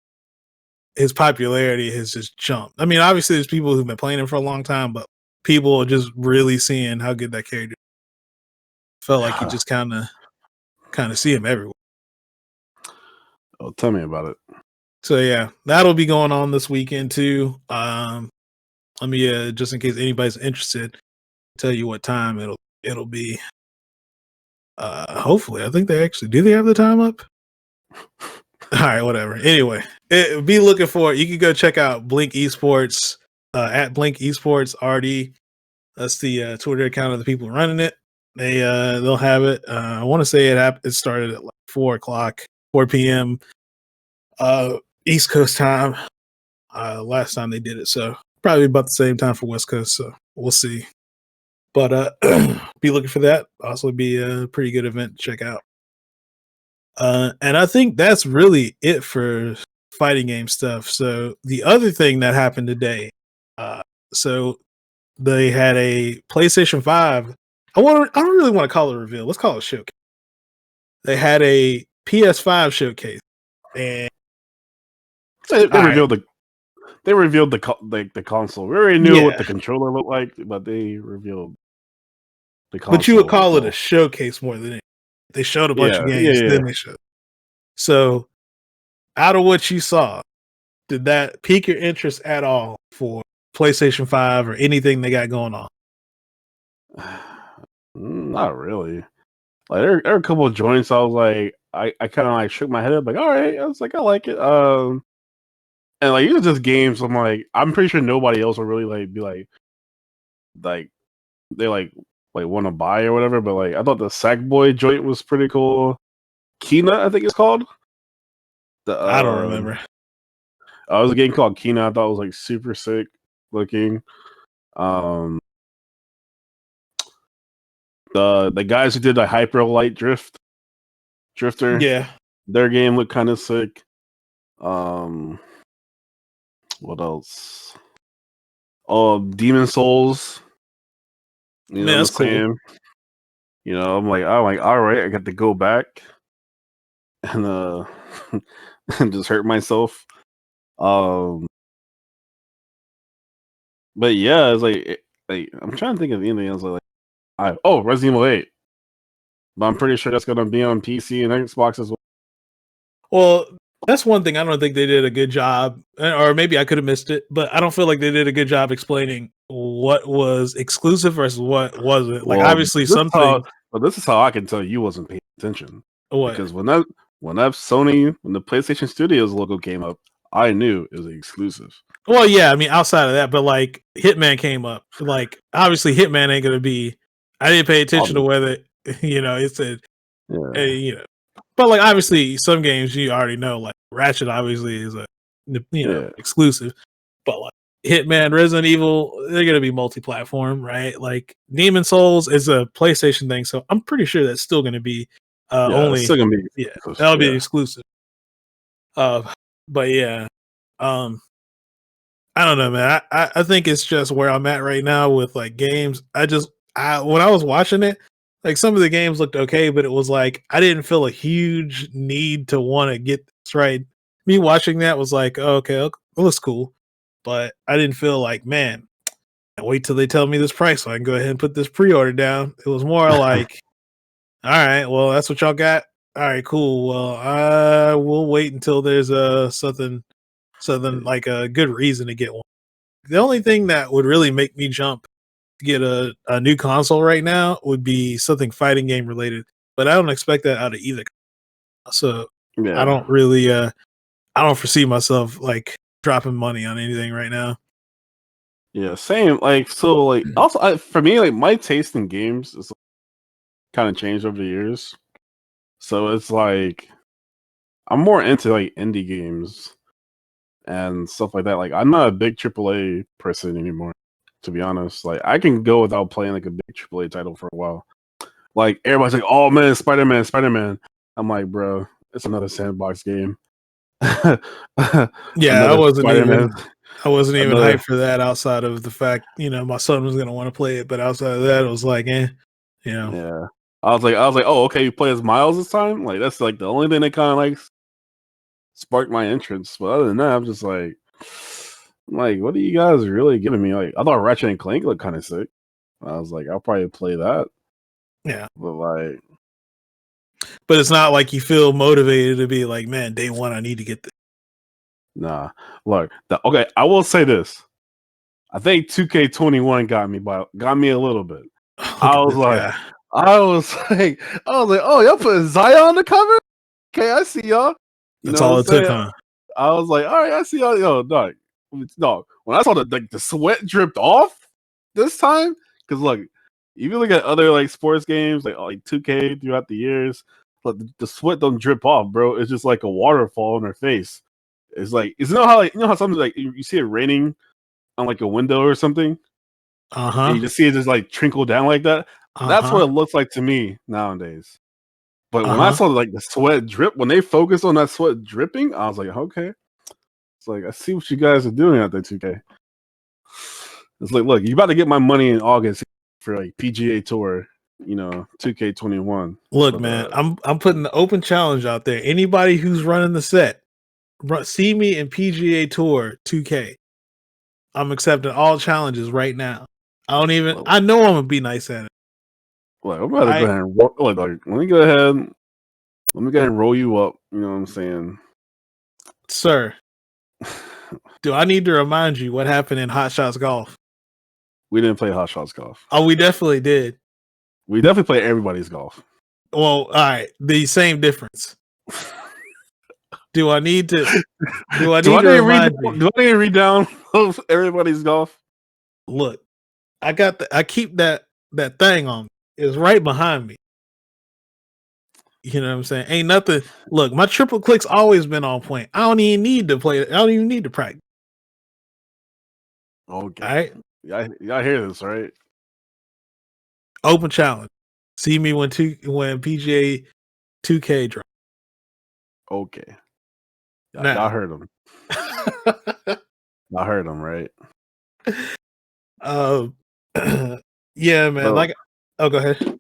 S1: his popularity has just jumped. I mean, obviously there's people who've been playing him for a long time, but people are just really seeing how good that character. Felt like you just kind of see him everywhere.
S2: Oh, tell me about it.
S1: So yeah, that'll be going on this weekend too. Let me just in case anybody's interested, tell you what time it'll be. Hopefully, I think they actually do. They have the time up. All right, whatever. Anyway, be looking for it. You can go check out Blink Esports at Blink Esports RD. That's the Twitter account of the people running it. They'll have it. I want to say it started at like 4 o'clock, 4 p.m. East Coast time. Last time they did it, so probably about the same time for West Coast. So we'll see. But be looking for that. Also, be a pretty good event to check out. And I think that's really it for fighting game stuff. So the other thing that happened today, uh, so they had a PlayStation 5. I don't really want to call it a reveal. Let's call it a showcase. They had a PS5 showcase, and
S2: They
S1: all right,
S2: revealed the console. We already knew what
S1: yeah,
S2: the controller looked like, but they revealed the
S1: but you would
S2: console as
S1: call it a
S2: well.
S1: showcase more than it. They showed a bunch of
S2: Yeah, yeah,
S1: games,
S2: yeah.
S1: then they showed. So, out of what you saw, did that pique your interest at all for PlayStation 5 or anything they got going on?
S2: Not really. Like there are a couple of joints I was like I kind of like shook my head up like all right. I was like I like it. And like it's just games. I'm pretty sure nobody else will really like be like they like want to buy or whatever. But like I thought the Sackboy joint was pretty cool. Kina, I think it's called. The
S1: I don't remember.
S2: it was a game called Kina. I thought it was like super sick looking. Um, the guys who did the Hyper Light Drifter,
S1: Yeah,
S2: their game looked kind of sick. Um, what else? Oh, Demon Souls. You know
S1: man,
S2: what I'm
S1: that's cool.
S2: saying? You know, I'm like, all right, I got to go back and and just hurt myself. Um, but yeah, it's like I'm trying to think of anything else. Resident Evil 8, but I'm pretty sure that's gonna be on PC and Xbox as well.
S1: Well, that's one thing I don't think they did a good job, or maybe I could have missed it, but I don't feel like they did a good job explaining what was exclusive versus what wasn't. Like,
S2: Well,
S1: obviously, some things.
S2: this is how I can tell you wasn't paying attention
S1: What?
S2: because when the PlayStation Studios logo came up, I knew it was exclusive.
S1: Well, yeah, I mean, outside of that, but like Hitman came up. Like, obviously, Hitman ain't gonna be. I didn't pay attention to
S2: Obviously.
S1: whether it said,
S2: Yeah,
S1: but like obviously, some games you already know, like Ratchet, obviously is a
S2: yeah,
S1: exclusive, but like Hitman, Resident Evil, they're gonna be multi-platform, right? Like Demon Souls is a PlayStation thing, so I'm pretty sure that's still gonna be
S2: yeah. It's
S1: only,
S2: still gonna be
S1: yeah,
S2: exclusive.
S1: that'll be
S2: Yeah,
S1: exclusive. But yeah, um, I don't know, man. I think it's just where I'm at right now with like games. When I was watching it, like some of the games looked okay, but it was like I didn't feel a huge need to want to get this right. Me watching that was like, oh, okay, it looks cool, but I didn't feel like, man, wait till they tell me this price so I can go ahead and put this pre-order down. It was more like, all right, well, that's what y'all got. All right, cool. Well, I will wait until there's something like a good reason to get one. The only thing that would really make me jump to get a new console right now would be something fighting game related, but I don't expect that out of either. So I
S2: yeah,
S1: don't really, I don't foresee myself like dropping money on anything right now.
S2: yeah. Same. Also, for me, like my taste in games is kind of changed over the years. So it's like I'm more into like indie games and stuff like that. Like I'm not a big AAA person anymore, to be honest. Like I can go without playing like a big AAA title for a while. Like everybody's like, "Oh man, Spider-Man, Spider-Man." I'm like, bro, it's another sandbox game.
S1: Yeah,
S2: Another Spider-Man.
S1: I wasn't even
S2: Another
S1: hyped for that outside of the fact, my son was gonna want to play it, but outside of that, it was like, you know.
S2: yeah. I was like, oh, okay, you play as Miles this time? Like that's like the only thing that kind of like sparked my interest. But other than that, I'm just like, what are you guys really giving me? Like, I thought Ratchet and Clank looked kind of sick. I was like, I'll probably play that.
S1: Yeah.
S2: But like,
S1: but it's not like you feel motivated to be like, man, day one, I need to get this.
S2: nah. Look, okay, I will say this. I think 2K21 got me a little bit.
S1: Look
S2: I
S1: at
S2: was
S1: this
S2: like,
S1: guy.
S2: oh, y'all putting Zion on the cover? Okay, I see y'all. You
S1: That's
S2: know what
S1: all
S2: I'm
S1: it took,
S2: saying?
S1: huh?
S2: I was like, all right, I see y'all. Yo, no. When I saw the sweat dripped off this time, because look, if you look at other like sports games, like 2K throughout the years, but the sweat don't drip off, bro. It's just like a waterfall on her face. It's like, you know how something like you see it raining on like a window or something, and
S1: Uh-huh.
S2: you just see it just like trickle down like that. That's
S1: Uh-huh.
S2: what it looks like to me nowadays. But when I
S1: Uh-huh.
S2: saw like the sweat drip, when they focused on that sweat dripping, I was like, okay. It's like I see what you guys are doing out there, 2K. It's like, look, you about to get my money in August for like PGA Tour, 2K21.
S1: Look,
S2: But
S1: man, I'm putting the open challenge out there. Anybody who's running the set, see me in PGA Tour 2K. I'm accepting all challenges right now. I know I'm gonna be nice at it.
S2: I'm about to go ahead and let me go ahead. Let me go ahead and roll you up. You know what I'm saying,
S1: sir? Do I need to remind you what happened in Hot Shots Golf?
S2: We didn't play Hot Shots Golf.
S1: Oh, we definitely did.
S2: We definitely played everybody's golf.
S1: Well, all right, the same difference. Do I need to? Do I need to remind you?
S2: Do I need to read down everybody's golf?
S1: Look, I keep that thing on me. It's right behind me. You know what I'm saying? Ain't nothing. Look, my triple click's always been on point. I don't even need to play. I don't even need to practice.
S2: Okay.
S1: All right.
S2: Y'all hear this, right?
S1: Open challenge. See me when PGA 2K drop.
S2: Okay.
S1: Now.
S2: Y'all heard him. I heard him, right?
S1: Yeah, man.
S2: Well,
S1: go ahead.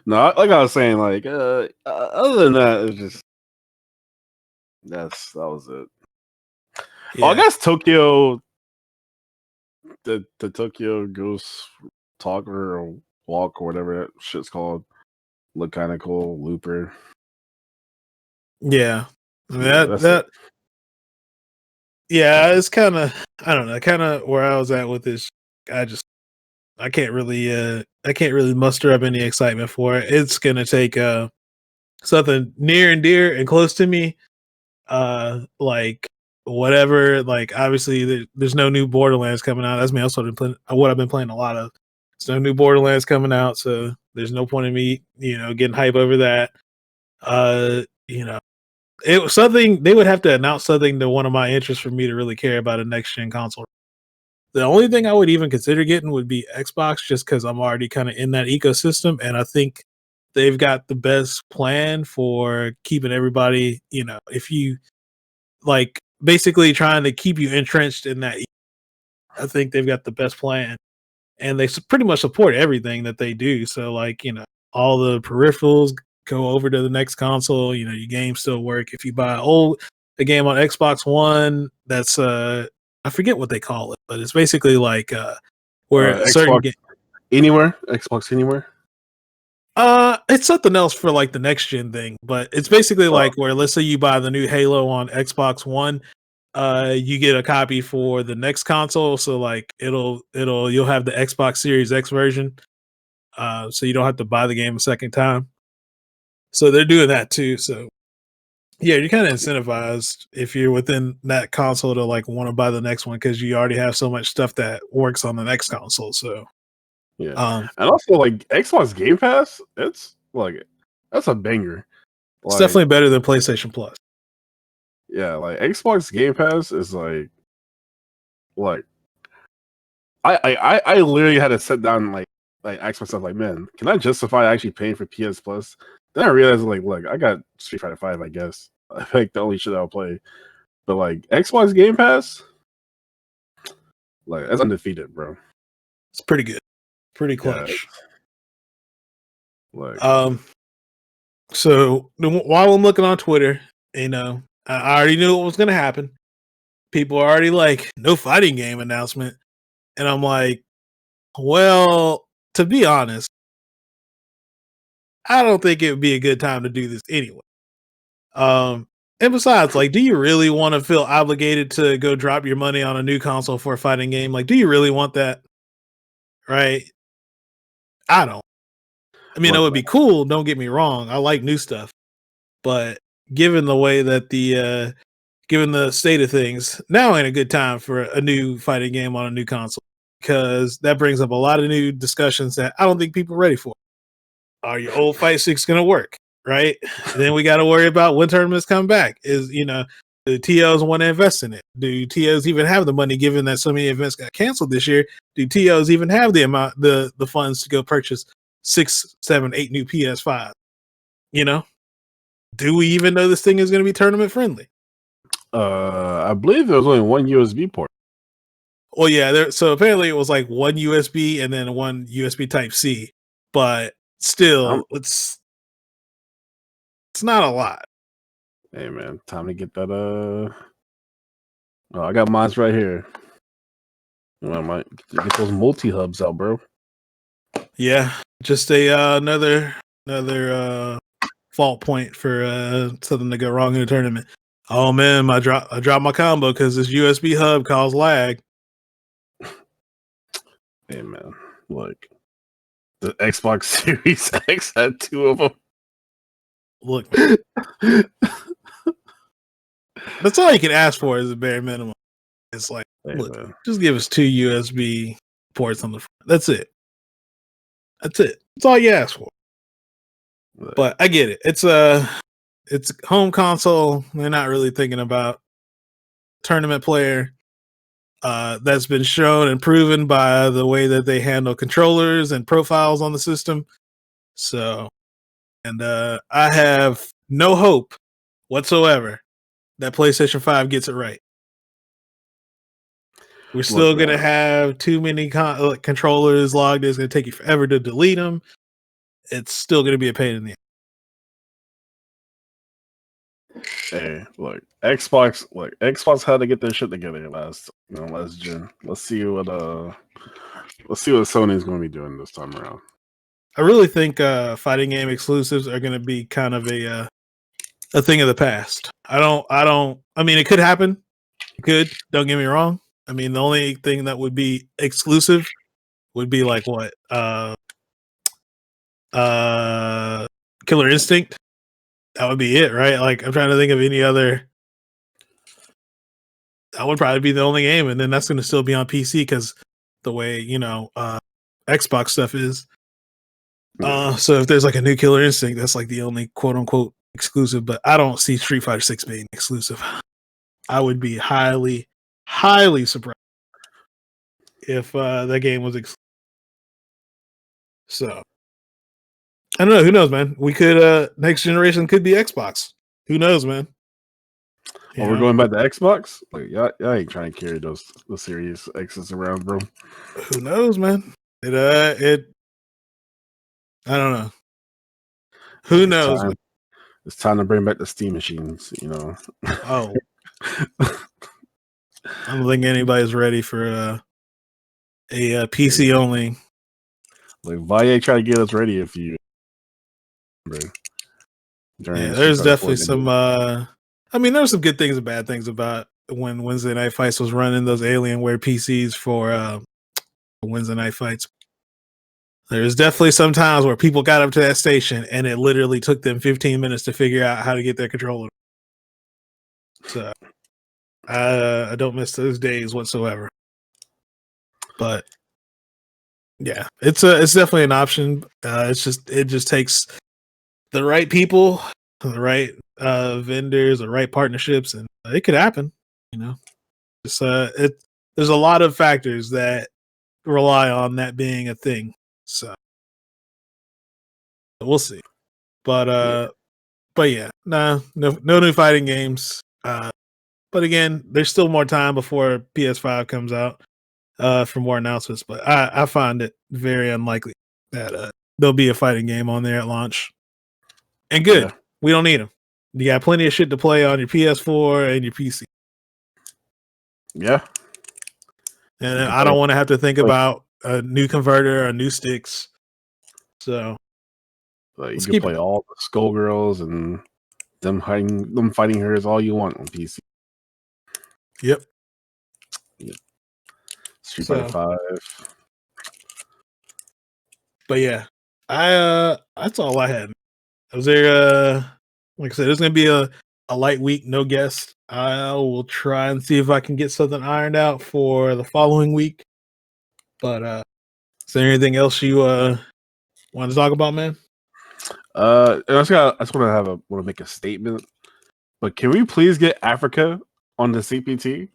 S2: No, like I was saying, other than that, it's just that was it.
S1: Yeah.
S2: Oh, I guess Tokyo, the Tokyo Ghost Talker or Walk or whatever that shit's called, look kind of cool. Looper.
S1: Yeah,
S2: It.
S1: Yeah, it's kind of, I don't know, kind of where I was at with this. I can't really muster up any excitement for it. It's gonna take something near and dear and close to me, like whatever. Like obviously, there's no new Borderlands coming out. That's me. Also, what I've been playing a lot of. There's no new Borderlands coming out, so there's no point in me, getting hype over that. It was something they would have to announce something to one of my interests for me to really care about a next gen console. The only thing I would even consider getting would be Xbox, just because I'm already kind of in that ecosystem, and I think they've got the best plan for keeping everybody. If you like, basically trying to keep you entrenched in that, I think they've got the best plan, and they pretty much support everything that they do. So, like, all the peripherals go over to the next console. Your games still work. If you buy a game on Xbox One, that's I forget what they call it, but it's basically like where a certain
S2: Xbox
S1: game.
S2: Xbox Anywhere.
S1: It's something else for like the next gen thing, but it's basically like where, let's say you buy the new Halo on Xbox One, you get a copy for the next console. So like you'll have the Xbox Series X version. So you don't have to buy the game a second time. So they're doing that too. So yeah, you're kind of incentivized if you're within that console to like want to buy the next one because you already have so much stuff that works on the next console. So
S2: yeah, and also like Xbox Game Pass, it's like that's a banger.
S1: It's definitely better than PlayStation Plus.
S2: Yeah, like Xbox Game Pass is like I literally had to sit down and like ask myself like, man, can I justify actually paying for PS Plus? Then I realized like, look, I got Street Fighter 5, I guess. I think the only shit I'll play. But like Xbox Game Pass, like that's undefeated, bro.
S1: It's pretty good. Pretty
S2: Yeah,
S1: clutch.
S2: like
S1: So while I'm looking on Twitter, I already knew what was gonna happen. People are already like, no fighting game announcement. And I'm like, well, to be honest, I don't think it would be a good time to do this anyway. And besides, like, do you really want to feel obligated to go drop your money on a new console for a fighting game? Like, do you really want that? Right? I don't. I mean, it
S2: look,
S1: would be cool, don't get me wrong. I like new stuff. But given the way that given the state of things, now ain't a good time for a new fighting game on a new console because that brings up a lot of new discussions that I don't think people are ready for. Are your old fight sticks going to work? Right. And then we got to worry about when tournaments come back. Do TOs want to invest in it? Do TOs even have the money given that so many events got canceled this year? Do TOs even have the funds to go purchase 6, 7, 8 new PS5? Do we even know this thing is going to be tournament friendly?
S2: I believe there was only one USB port.
S1: Well, yeah. So apparently it was like one USB and then one USB Type C, but still, it's not a lot.
S2: Hey man, time to get that. Oh, I got mine right here. I might get those multi hubs out, bro.
S1: Yeah, just another fault point for something to go wrong in the tournament. Oh man, I dropped my combo because this USB hub caused lag.
S2: Hey man, like the Xbox Series X had 2 of them.
S1: Look, that's all you can ask for is a bare minimum. It's like,
S2: Hey,
S1: look,
S2: man.
S1: just give us 2 USB ports on the front. That's it. That's all you ask for.
S2: Like,
S1: But I get it. It's home console. They're not really thinking about tournament player. That's been shown and proven by the way that they handle controllers and profiles on the system. So, and I have no hope whatsoever that PlayStation 5 gets it right. We're still going to have too many controllers logged. It's going to take you forever to delete them. It's still going to be a pain in the ass.
S2: hey, look, Xbox had to get their shit together last gen. Let's see what Sony's going to be doing this time around.
S1: I really think fighting game exclusives are going to be kind of a thing of the past. I mean, it could happen. It could. Don't get me wrong. I mean, the only thing that would be exclusive would be like what? Killer Instinct. That would be it, right? Like, I'm trying to think of any other. That would probably be the only game, and then that's going to still be on PC because the way Xbox stuff is. So if there's like a new Killer Instinct, that's like the only quote unquote exclusive. But I don't see Street Fighter 6 being exclusive. I would be highly, highly surprised if that game was exclusive. So I don't know. Who knows, man? We could next generation could be Xbox. Who knows, man?
S2: We're going back to Xbox. Like y'all ain't trying to carry the Series X's around, bro.
S1: Who knows, man? I don't know. Who knows? Man?
S2: It's time to bring back the Steam machines.
S1: Oh, I don't think anybody's ready for a PC only.
S2: Like Valle tried to get us ready a few.
S1: Yeah, there's definitely some. I mean, there's some good things and bad things about when Wednesday Night Fights was running those Alienware PCs for Wednesday Night Fights. There's definitely some times where people got up to that station and it literally took them 15 minutes to figure out how to get their controller. So I don't miss those days whatsoever. But yeah, it's definitely an option. It just takes the right people the right vendors, the right partnerships, and it could happen. You know, it's there's a lot of factors that rely on that being a thing. So we'll see. But
S2: Yeah,
S1: but yeah, no new fighting games. But again, there's still more time before PS5 comes out for more announcements. But I find it very unlikely that there'll be a fighting game on there at launch. And
S2: yeah,
S1: good, we don't need them. You got plenty of shit to play on your PS4 and your PC.
S2: yeah.
S1: And
S2: You can
S1: I don't want to have to think
S2: play
S1: about a new converter or new sticks. So
S2: like you
S1: let's
S2: can
S1: keep
S2: play
S1: it.
S2: all the Skullgirls and them fighting hers all you want on PC.
S1: Yep.
S2: Yeah. Street Fighter
S1: So,
S2: 5.
S1: but yeah, that's all I had. Was there like I said, there's gonna be a light week, no guest. I will try and see if I can get something ironed out for the following week. But is there anything else you want to talk about, man?
S2: And I just want to make a statement. But can we please get Africa on the CPT?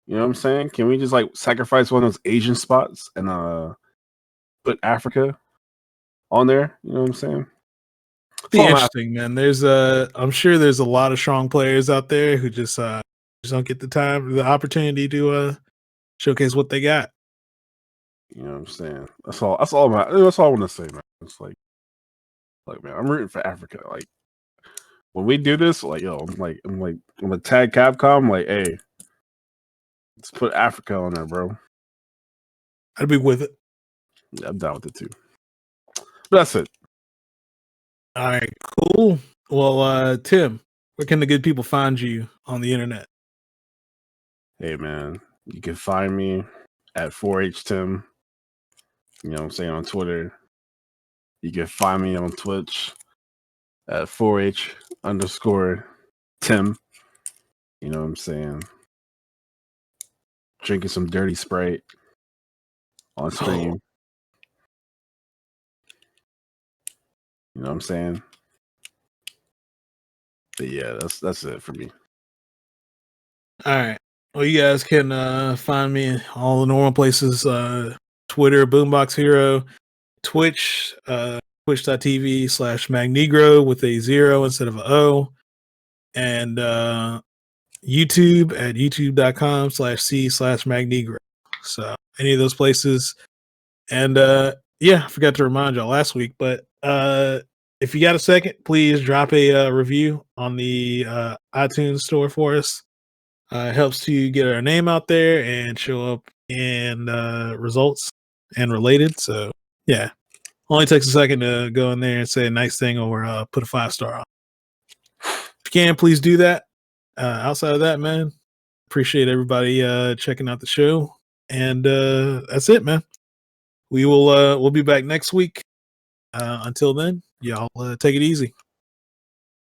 S2: You know what I'm saying? Can we just like sacrifice one of those Asian spots and put Africa on there? You know what I'm saying? That's
S1: Be
S2: all I'm asking.
S1: interesting, man. There's I'm sure there's a lot of strong players out there who just don't get the opportunity to showcase what they got.
S2: You know what I'm saying? That's all. That's all. That's all I want to say, man. It's like, man, I'm rooting for Africa. Like when we do this, like, yo, I'm gonna tag Capcom. Like, hey, let's put Africa on there, bro.
S1: I'd be with it.
S2: Yeah, I'm down with it too. But that's it.
S1: All right, cool. Well, Tim, where can the good people find you on the internet?
S2: Hey, man, you can find me at 4HTim. You know what I'm saying, on Twitter. You can find me on Twitch at 4H_Tim. You know what I'm saying? Drinking some dirty Sprite on stream.
S1: Oh,
S2: You know what I'm saying? But yeah, that's it for me.
S1: all right. Well, you guys can find me in all the normal places: Twitter, Boombox Hero, Twitch, twitch.tv/Magnegro with a 0 instead of a O, and YouTube at youtube.com/C/Magnegro. So any of those places. And yeah, I forgot to remind y'all last week, but if you got a second, please drop a review on the iTunes store for us. It helps to get our name out there and show up in results and related. So yeah, only takes a second to go in there and say a nice thing or put a 5-star on. If you can, please do that. Outside of that, man, appreciate everybody checking out the show. And that's it, man. We'll be back next week. Until then, y'all take it easy.